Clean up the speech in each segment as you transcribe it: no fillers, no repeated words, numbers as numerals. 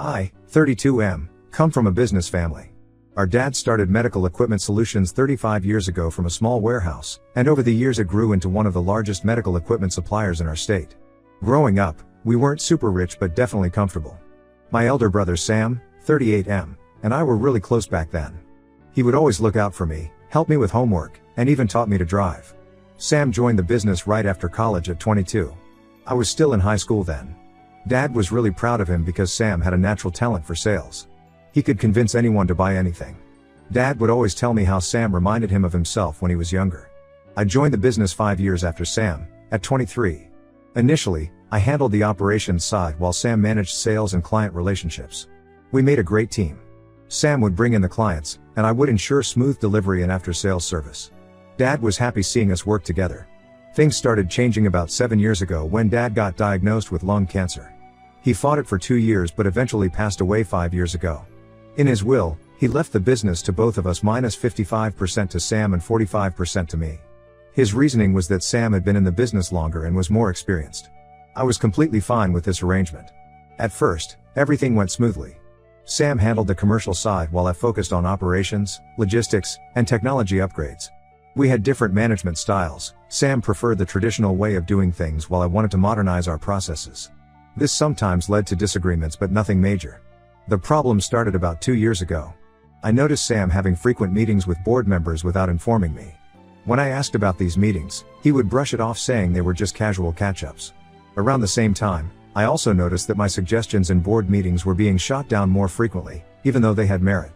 I, 32M, come from a business family. Our dad started Medical Equipment Solutions 35 years ago from a small warehouse, and over the years it grew into one of the largest medical equipment suppliers in our state. Growing up, we weren't super rich but definitely comfortable. My elder brother Sam, 38M, and I were really close back then. He would always look out for me, help me with homework, and even taught me to drive. Sam joined the business right after college at 22. I was still in high school then. Dad was really proud of him because Sam had a natural talent for sales. He could convince anyone to buy anything. Dad would always tell me how Sam reminded him of himself when he was younger. I joined the business 5 years after Sam, at 23. Initially, I handled the operations side while Sam managed sales and client relationships. We made a great team. Sam would bring in the clients, and I would ensure smooth delivery and after-sales service. Dad was happy seeing us work together. Things started changing about 7 years ago when Dad got diagnosed with lung cancer. He fought it for 2 years but eventually passed away 5 years ago. In his will, he left the business to both of us minus 55% to Sam and 45% to me. His reasoning was that Sam had been in the business longer and was more experienced. I was completely fine with this arrangement. At first, everything went smoothly. Sam handled the commercial side while I focused on operations, logistics, and technology upgrades. We had different management styles. Sam preferred the traditional way of doing things while I wanted to modernize our processes. This sometimes led to disagreements but nothing major. The problem started about 2 years ago. I noticed Sam having frequent meetings with board members without informing me. When I asked about these meetings, he would brush it off saying they were just casual catch-ups. Around the same time, I also noticed that my suggestions in board meetings were being shot down more frequently, even though they had merit.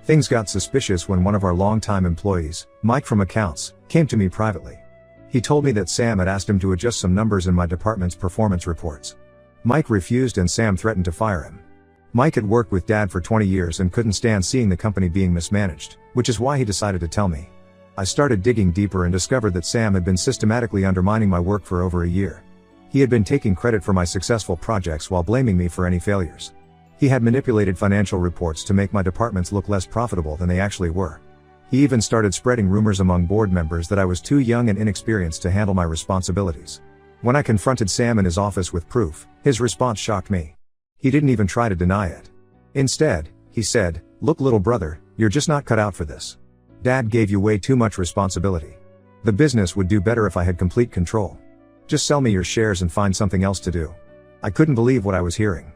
Things got suspicious when one of our longtime employees, Mike from accounts, came to me privately. He told me that Sam had asked him to adjust some numbers in my department's performance reports. Mike refused and Sam threatened to fire him. Mike had worked with Dad for 20 years and couldn't stand seeing the company being mismanaged, which is why he decided to tell me. I started digging deeper and discovered that Sam had been systematically undermining my work for over a year. He had been taking credit for my successful projects while blaming me for any failures. He had manipulated financial reports to make my departments look less profitable than they actually were. He even started spreading rumors among board members that I was too young and inexperienced to handle my responsibilities. When I confronted Sam in his office with proof, his response shocked me. He didn't even try to deny it. Instead, he said, "Look, little brother, you're just not cut out for this. Dad gave you way too much responsibility. The business would do better if I had complete control. Just sell me your shares and find something else to do." I couldn't believe what I was hearing.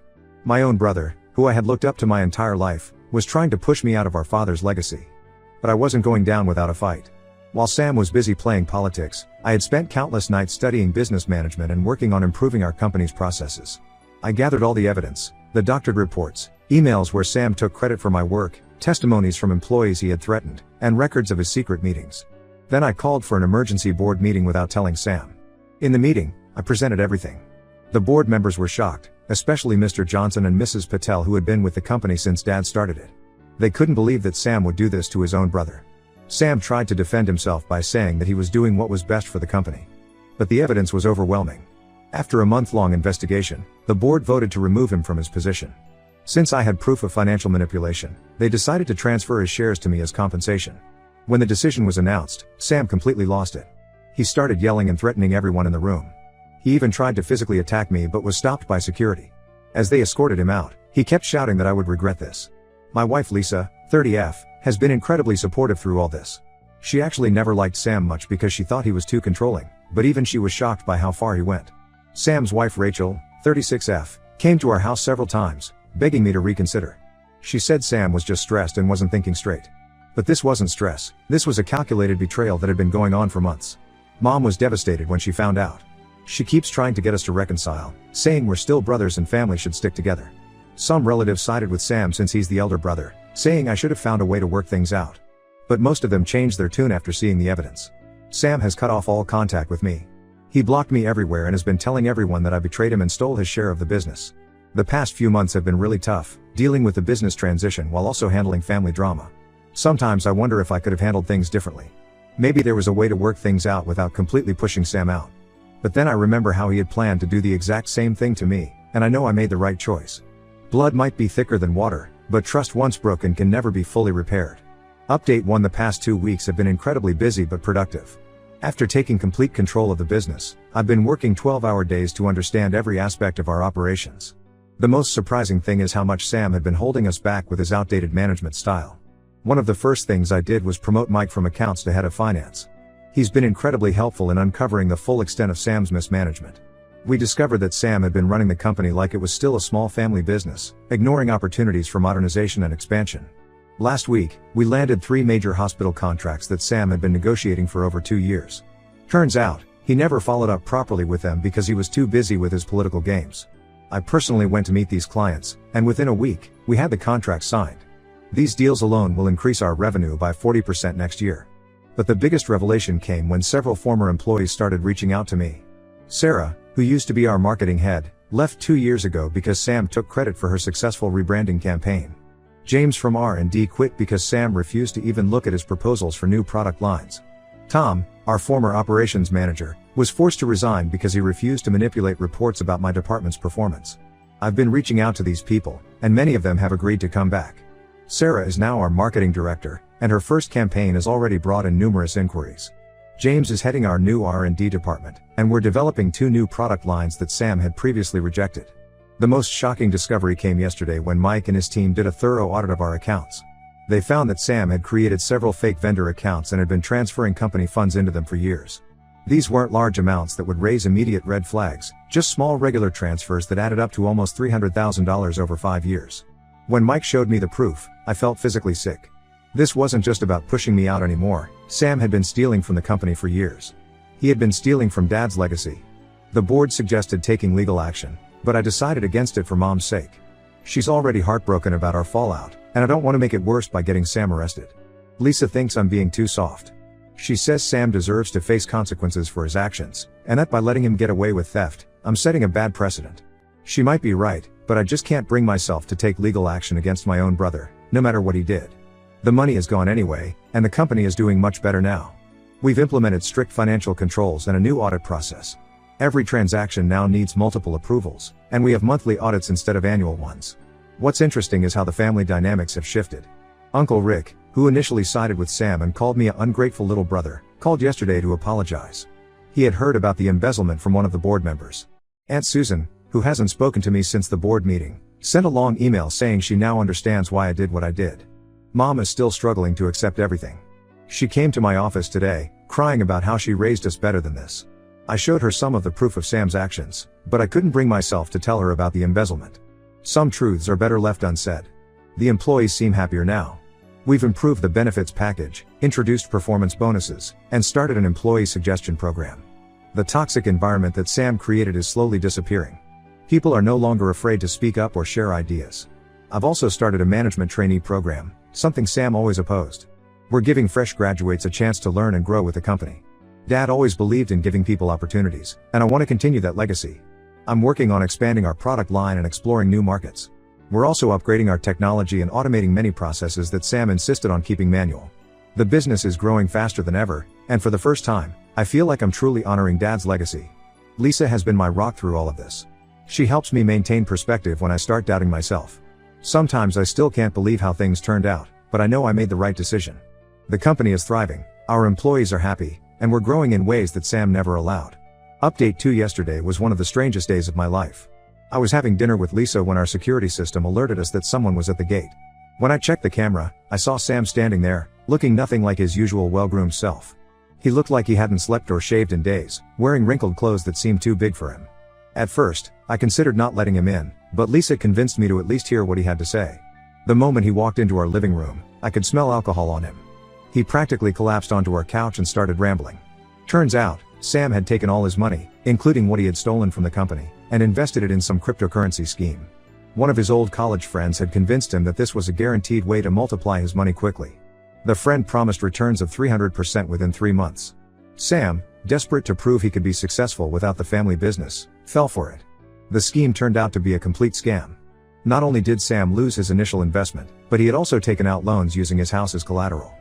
My own brother, who I had looked up to my entire life, was trying to push me out of our father's legacy. But I wasn't going down without a fight. While Sam was busy playing politics, I had spent countless nights studying business management and working on improving our company's processes. I gathered all the evidence, the doctored reports, emails where Sam took credit for my work, testimonies from employees he had threatened, and records of his secret meetings. Then I called for an emergency board meeting without telling Sam. In the meeting, I presented everything. The board members were shocked, especially Mr. Johnson and Mrs. Patel, who had been with the company since Dad started it. They couldn't believe that Sam would do this to his own brother. Sam tried to defend himself by saying that he was doing what was best for the company. But the evidence was overwhelming. After a month-long investigation, the board voted to remove him from his position. Since I had proof of financial manipulation, they decided to transfer his shares to me as compensation. When the decision was announced, Sam completely lost it. He started yelling and threatening everyone in the room. He even tried to physically attack me but was stopped by security. As they escorted him out, he kept shouting that I would regret this. My wife Lisa, 30F, has been incredibly supportive through all this. She actually never liked Sam much because she thought he was too controlling, but even she was shocked by how far he went. Sam's wife Rachel, 36F, came to our house several times, begging me to reconsider. She said Sam was just stressed and wasn't thinking straight. But this wasn't stress, this was a calculated betrayal that had been going on for months. Mom was devastated when she found out. She keeps trying to get us to reconcile, saying we're still brothers and family should stick together. Some relatives sided with Sam since he's the elder brother, saying I should have found a way to work things out. But most of them changed their tune after seeing the evidence. Sam has cut off all contact with me. He blocked me everywhere and has been telling everyone that I betrayed him and stole his share of the business. The past few months have been really tough, dealing with the business transition while also handling family drama. Sometimes I wonder if I could have handled things differently. Maybe there was a way to work things out without completely pushing Sam out. But then I remember how he had planned to do the exact same thing to me, and I know I made the right choice. Blood might be thicker than water, but trust once broken can never be fully repaired. Update 1: The past 2 weeks have been incredibly busy but productive. After taking complete control of the business, I've been working 12-hour days to understand every aspect of our operations. The most surprising thing is how much Sam had been holding us back with his outdated management style. One of the first things I did was promote Mike from accounts to head of finance. He's been incredibly helpful in uncovering the full extent of Sam's mismanagement. We discovered that Sam had been running the company like it was still a small family business, ignoring opportunities for modernization and expansion. Last week, we landed 3 major hospital contracts that Sam had been negotiating for over 2 years. Turns out, he never followed up properly with them because he was too busy with his political games. I personally went to meet these clients, and within a week, we had the contract signed. These deals alone will increase our revenue by 40% next year. But the biggest revelation came when several former employees started reaching out to me. Sarah, who used to be our marketing head, left 2 years ago because Sam took credit for her successful rebranding campaign. James from R&D quit because Sam refused to even look at his proposals for new product lines. Tom, our former operations manager, was forced to resign because he refused to manipulate reports about my department's performance. I've been reaching out to these people, and many of them have agreed to come back. Sarah is now our marketing director, and her first campaign has already brought in numerous inquiries. James is heading our new R&D department, and we're developing 2 new product lines that Sam had previously rejected. The most shocking discovery came yesterday when Mike and his team did a thorough audit of our accounts. They found that Sam had created several fake vendor accounts and had been transferring company funds into them for years. These weren't large amounts that would raise immediate red flags, just small regular transfers that added up to almost $300,000 over 5 years. When Mike showed me the proof, I felt physically sick. This wasn't just about pushing me out anymore. Sam had been stealing from the company for years. He had been stealing from Dad's legacy. The board suggested taking legal action, but I decided against it for Mom's sake. She's already heartbroken about our fallout, and I don't want to make it worse by getting Sam arrested. Lisa thinks I'm being too soft. She says Sam deserves to face consequences for his actions, and that by letting him get away with theft, I'm setting a bad precedent. She might be right, but I just can't bring myself to take legal action against my own brother, no matter what he did. The money is gone anyway, and the company is doing much better now. We've implemented strict financial controls and a new audit process. Every transaction now needs multiple approvals, and we have monthly audits instead of annual ones. What's interesting is how the family dynamics have shifted. Uncle Rick, who initially sided with Sam and called me an ungrateful little brother, called yesterday to apologize. He had heard about the embezzlement from one of the board members. Aunt Susan, who hasn't spoken to me since the board meeting, sent a long email saying she now understands why I did what I did. Mom is still struggling to accept everything. She came to my office today, crying about how she raised us better than this. I showed her some of the proof of Sam's actions, but I couldn't bring myself to tell her about the embezzlement. Some truths are better left unsaid. The employees seem happier now. We've improved the benefits package, introduced performance bonuses, and started an employee suggestion program. The toxic environment that Sam created is slowly disappearing. People are no longer afraid to speak up or share ideas. I've also started a management trainee program, something Sam always opposed. We're giving fresh graduates a chance to learn and grow with the company. Dad always believed in giving people opportunities, and I want to continue that legacy. I'm working on expanding our product line and exploring new markets. We're also upgrading our technology and automating many processes that Sam insisted on keeping manual. The business is growing faster than ever, and for the first time, I feel like I'm truly honoring Dad's legacy. Lisa has been my rock through all of this. She helps me maintain perspective when I start doubting myself. Sometimes I still can't believe how things turned out, but I know I made the right decision. The company is thriving, our employees are happy, and we're growing in ways that Sam never allowed. Update 2 yesterday was one of the strangest days of my life. I was having dinner with Lisa when our security system alerted us that someone was at the gate. When I checked the camera, I saw Sam standing there, looking nothing like his usual well-groomed self. He looked like he hadn't slept or shaved in days, wearing wrinkled clothes that seemed too big for him. At first, I considered not letting him in, but Lisa convinced me to at least hear what he had to say. The moment he walked into our living room, I could smell alcohol on him. He practically collapsed onto our couch and started rambling. Turns out, Sam had taken all his money, including what he had stolen from the company, and invested it in some cryptocurrency scheme. One of his old college friends had convinced him that this was a guaranteed way to multiply his money quickly. The friend promised returns of 300% within 3 months. Sam, desperate to prove he could be successful without the family business, fell for it. The scheme turned out to be a complete scam. Not only did Sam lose his initial investment, but he had also taken out loans using his house as collateral.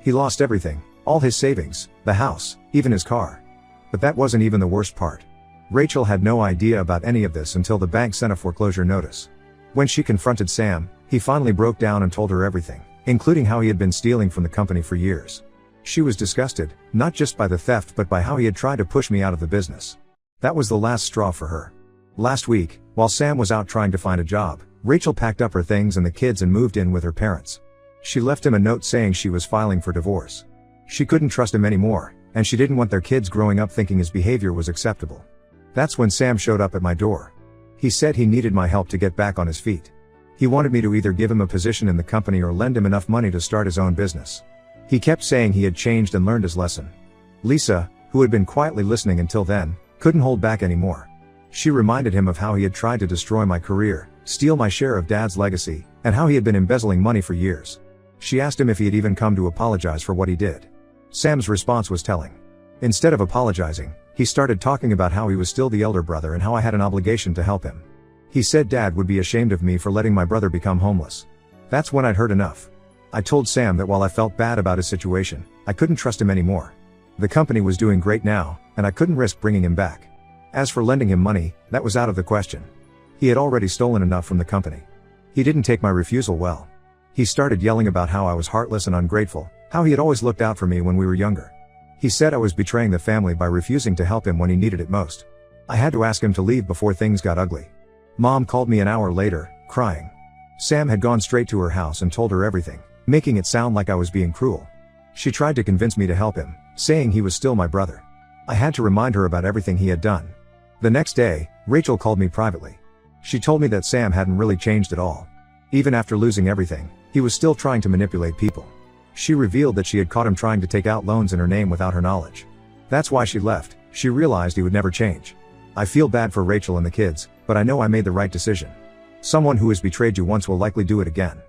He lost everything, all his savings, the house, even his car. But that wasn't even the worst part. Rachel had no idea about any of this until the bank sent a foreclosure notice. When she confronted Sam, he finally broke down and told her everything, including how he had been stealing from the company for years. She was disgusted, not just by the theft but by how he had tried to push me out of the business. That was the last straw for her. Last week, While Sam was out trying to find a job, Rachel packed up her things and the kids and moved in with her parents. She left him a note saying she was filing for divorce. She couldn't trust him anymore, and she didn't want their kids growing up thinking his behavior was acceptable. That's when Sam showed up at my door. He said he needed my help to get back on his feet. He wanted me to either give him a position in the company or lend him enough money to start his own business. He kept saying he had changed and learned his lesson. Lisa, who had been quietly listening until then, couldn't hold back anymore. She reminded him of how he had tried to destroy my career, steal my share of Dad's legacy, and how he had been embezzling money for years. She asked him if he had even come to apologize for what he did. Sam's response was telling. Instead of apologizing, he started talking about how he was still the elder brother and how I had an obligation to help him. He said Dad would be ashamed of me for letting my brother become homeless. That's when I'd heard enough. I told Sam that while I felt bad about his situation, I couldn't trust him anymore. The company was doing great now, and I couldn't risk bringing him back. As for lending him money, that was out of the question. He had already stolen enough from the company. He didn't take my refusal well. He started yelling about how I was heartless and ungrateful, how he had always looked out for me when we were younger. He said I was betraying the family by refusing to help him when he needed it most. I had to ask him to leave before things got ugly. Mom called me an hour later, crying. Sam had gone straight to her house and told her everything, making it sound like I was being cruel. She tried to convince me to help him, saying he was still my brother. I had to remind her about everything he had done. The next day, Rachel called me privately. She told me that Sam hadn't really changed at all. Even after losing everything, he was still trying to manipulate people. She revealed that she had caught him trying to take out loans in her name without her knowledge. That's why she left. She realized he would never change. I feel bad for Rachel and the kids, but I know I made the right decision. Someone who has betrayed you once will likely do it again.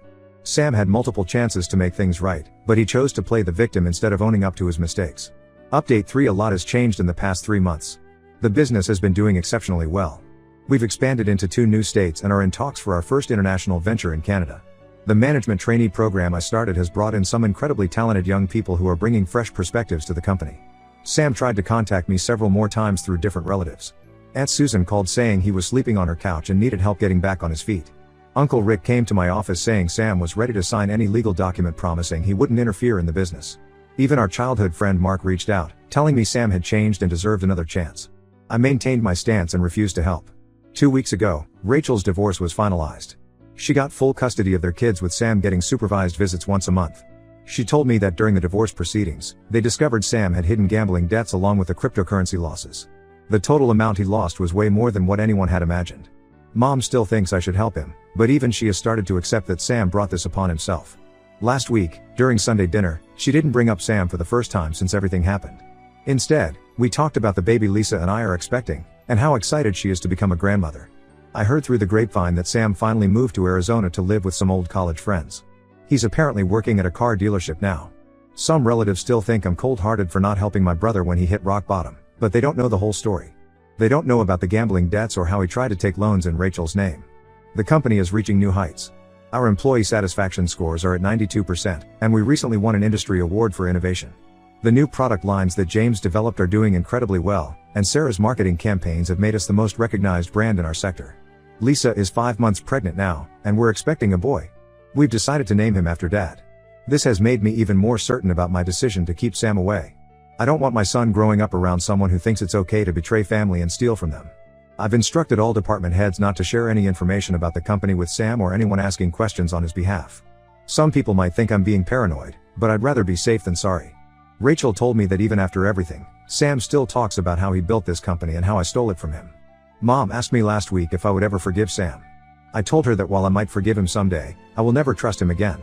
Sam had multiple chances to make things right, but he chose to play the victim instead of owning up to his mistakes. Update 3: A lot has changed in the past 3 months. The business has been doing exceptionally well. We've expanded into 2 new states and are in talks for our first international venture in Canada. The management trainee program I started has brought in some incredibly talented young people who are bringing fresh perspectives to the company. Sam tried to contact me several more times through different relatives. Aunt Susan called saying he was sleeping on her couch and needed help getting back on his feet. Uncle Rick came to my office saying Sam was ready to sign any legal document promising he wouldn't interfere in the business. Even our childhood friend Mark reached out, telling me Sam had changed and deserved another chance. I maintained my stance and refused to help. 2 weeks ago, Rachel's divorce was finalized. She got full custody of their kids with Sam getting supervised visits once a month. She told me that during the divorce proceedings, they discovered Sam had hidden gambling debts along with the cryptocurrency losses. The total amount he lost was way more than what anyone had imagined. Mom still thinks I should help him, but even she has started to accept that Sam brought this upon himself. Last week, during Sunday dinner, she didn't bring up Sam for the first time since everything happened. Instead, we talked about the baby Lisa and I are expecting, and how excited she is to become a grandmother. I heard through the grapevine that Sam finally moved to Arizona to live with some old college friends. He's apparently working at a car dealership now. Some relatives still think I'm cold-hearted for not helping my brother when he hit rock bottom, but they don't know the whole story. They don't know about the gambling debts or how he tried to take loans in Rachel's name. The company is reaching new heights. Our employee satisfaction scores are at 92%, and we recently won an industry award for innovation. The new product lines that James developed are doing incredibly well, and Sarah's marketing campaigns have made us the most recognized brand in our sector. Lisa is 5 months pregnant now, and we're expecting a boy. We've decided to name him after Dad. This has made me even more certain about my decision to keep Sam away. I don't want my son growing up around someone who thinks it's okay to betray family and steal from them. I've instructed all department heads not to share any information about the company with Sam or anyone asking questions on his behalf. Some people might think I'm being paranoid, but I'd rather be safe than sorry. Rachel told me that even after everything, Sam still talks about how he built this company and how I stole it from him. Mom asked me last week if I would ever forgive Sam. I told her that while I might forgive him someday, I will never trust him again.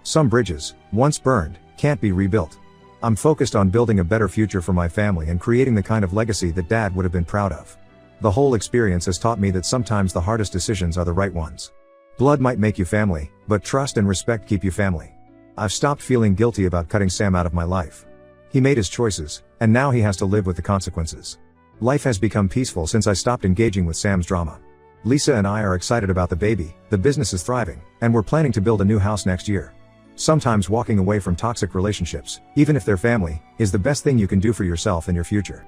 Some bridges, once burned, can't be rebuilt. I'm focused on building a better future for my family and creating the kind of legacy that Dad would have been proud of. The whole experience has taught me that sometimes the hardest decisions are the right ones. Blood might make you family, but trust and respect keep you family. I've stopped feeling guilty about cutting Sam out of my life. He made his choices, and now he has to live with the consequences. Life has become peaceful since I stopped engaging with Sam's drama. Lisa and I are excited about the baby, the business is thriving, and we're planning to build a new house next year. Sometimes walking away from toxic relationships, even if they're family, is the best thing you can do for yourself and your future.